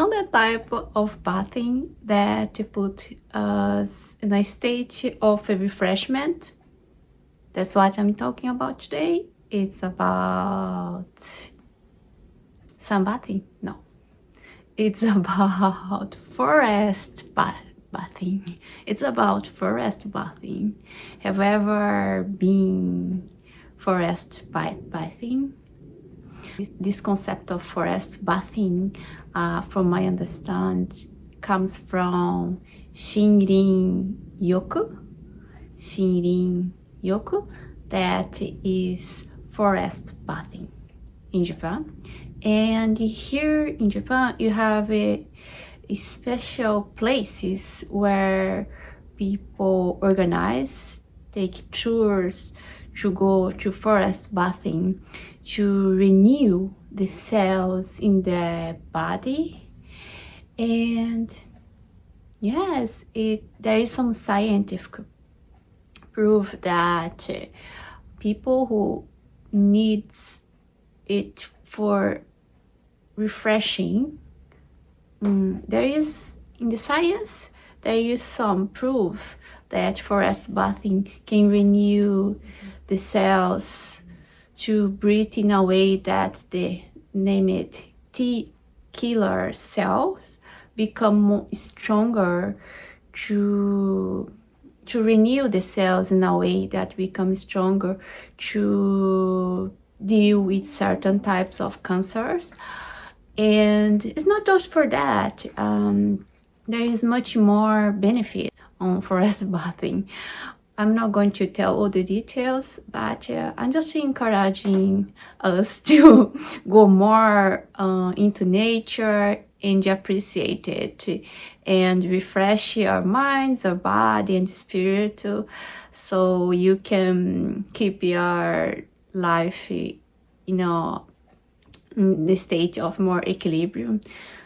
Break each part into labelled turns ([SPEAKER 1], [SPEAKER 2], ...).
[SPEAKER 1] another type of bathing that put us in a state of refreshment. That's what I'm talking about today. It's about sunbathing. No, it's about forest bathing. It's about forest bathing. Have you ever been forest bathing? This concept of forest bathing, from my understand, comes from Shinrin Yoku, that is forest bathing in Japan. And here in Japan, you have a special places where people organize, take tours to go to forest bathing to renew the cells in the body. And yes, there is some scientific proof that people who needs it for refreshing, there is in the science, there is some proof that forest bathing can renew the cells to breathe in a way that the named T killer cells become stronger, to renew the cells in a way that become stronger to deal with certain types of cancers. And it's not just for that. There is much more benefit on forest bathing. I'm not going to tell all the details, but I'm just encouraging us to go more into nature and appreciate it and refresh our minds, our body and spirit, so you can keep your life, in the state of more equilibrium.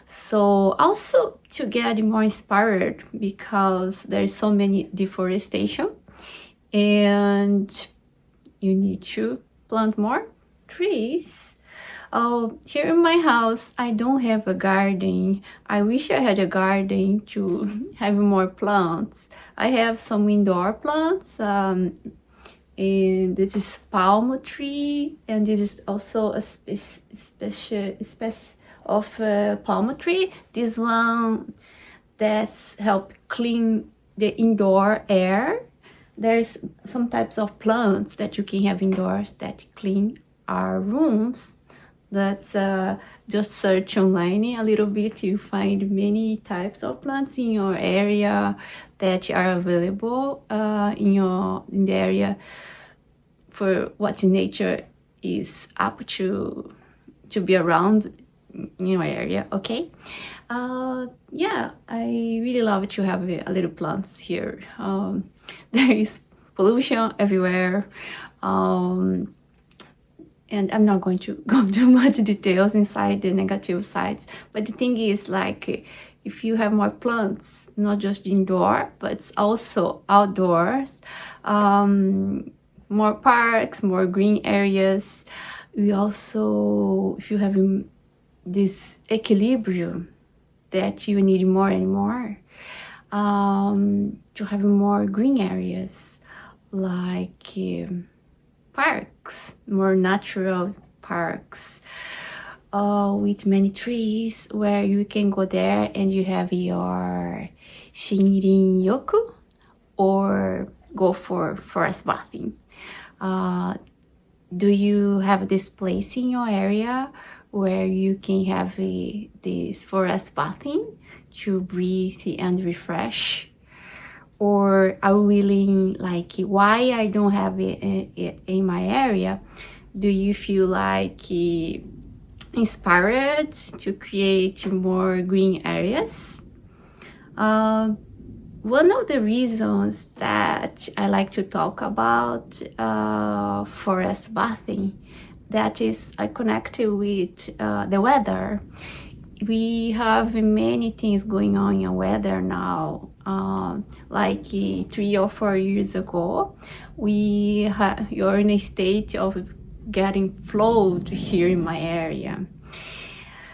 [SPEAKER 1] So also to get more inspired, because there's so many deforestation and you need to plant more trees. Here in my house, I don't have a garden. I wish I had a garden to have more plants. I have some indoor plants, and this is palm tree, and this is also a special species of palm tree. This one that's help clean the indoor air. There's some types of plants that you can have indoors that clean our rooms. That's just search online a little bit. You find many types of plants in your area that are available in the area for what in nature is up to be around in your area. Okay. Yeah, I really love to have a little plants here. There is pollution everywhere, and I'm not going to go too much details inside the negative sides, but the thing is, like, if you have more plants, not just indoor but also outdoors, more parks, more green areas, we also, if you have this equilibrium that you need more and more, to have more green areas, like parks, more natural parks, with many trees, where you can go there and you have your Shinrinyoku or go for forest bathing. Do you have this place in your area where you can have this forest bathing to breathe and refresh? Or are you willing, like, why I don't have it in my area? Do you feel like inspired to create more green areas? One of the reasons that I like to talk about forest bathing, that is, I connect with the weather. We have many things going on in the weather now. Like 3 or 4 years ago, you're in a state of getting flood here in my area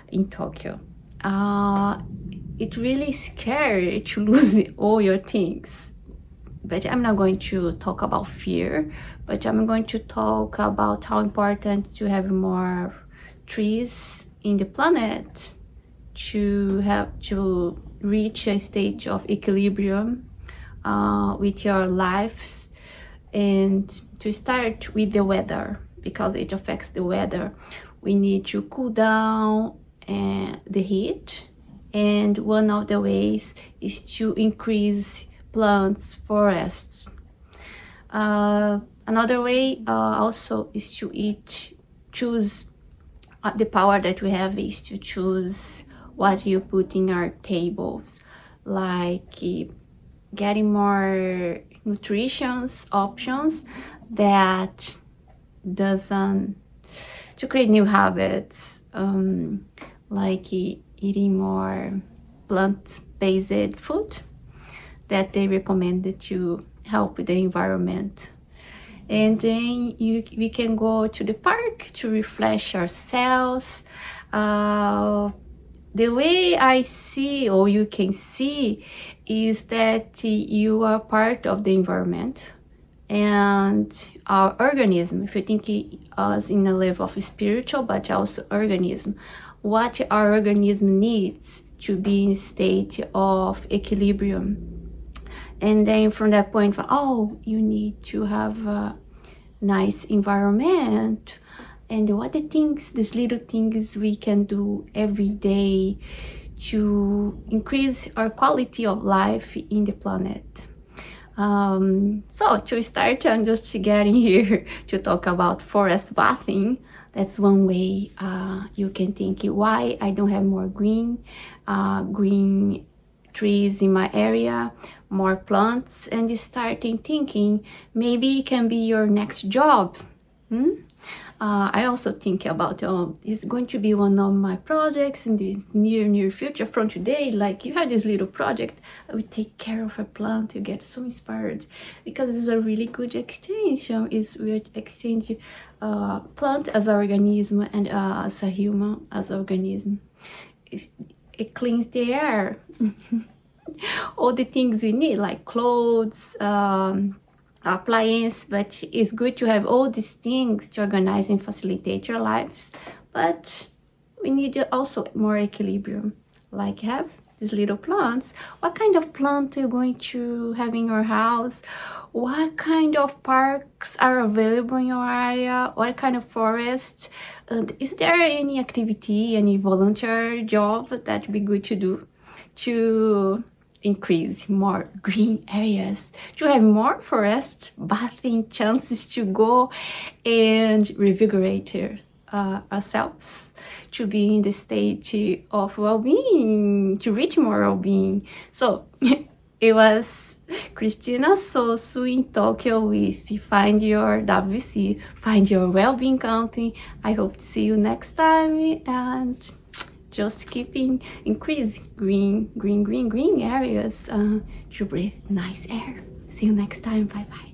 [SPEAKER 1] in Tokyo. it's really scary to lose all your things. But I'm not going to talk about fear, but I'm going to talk about how important to have more trees in the planet to reach a state of equilibrium with your lives, and to start with the weather, because it affects the weather. We need to cool down the heat, and one of the ways is to increase plants, forests. Another way also is to choose the power that we have is to choose what you put in our tables, like getting more nutrition options that doesn't, to create new habits, like eating more plant-based food that they recommended to help with the environment. And then we can go to the park to refresh ourselves. The way I see, or you can see, is that you are part of the environment, and our organism, if you think us in a level of spiritual, but also organism, what our organism needs to be in a state of equilibrium. And then from that point, you need to have a nice environment. And what these little things we can do every day to increase our quality of life in the planet. So to start, I'm just getting here to talk about forest bathing. That's one way you can think why I don't have more green trees in my area, more plants, and starting thinking maybe it can be your next job. I also think about it's going to be one of my projects in the near future from today. Like, you have this little project, I will take care of a plant. You get so inspired because it's a really good extension. We exchange plant as an organism and as a human as an organism. It cleans the air. All the things we need, like clothes, appliance, but it's good to have all these things to organize and facilitate your lives. But we need also more equilibrium, like have these little plants. What kind of plant are you going to have in your house? What kind of parks are available in your area? What kind of forest? Is there any activity, any volunteer job that would be good to do to increase more green areas, to have more forest bathing chances, to go and revigorate ourselves, to be in the state of well-being, to reach more well-being. So it was Cristina Sauce in Tokyo with Find Your WC, Find Your Wellbeing Company. I hope to see you next time, and just keeping increasing green areas to breathe nice air. See you next time. Bye bye.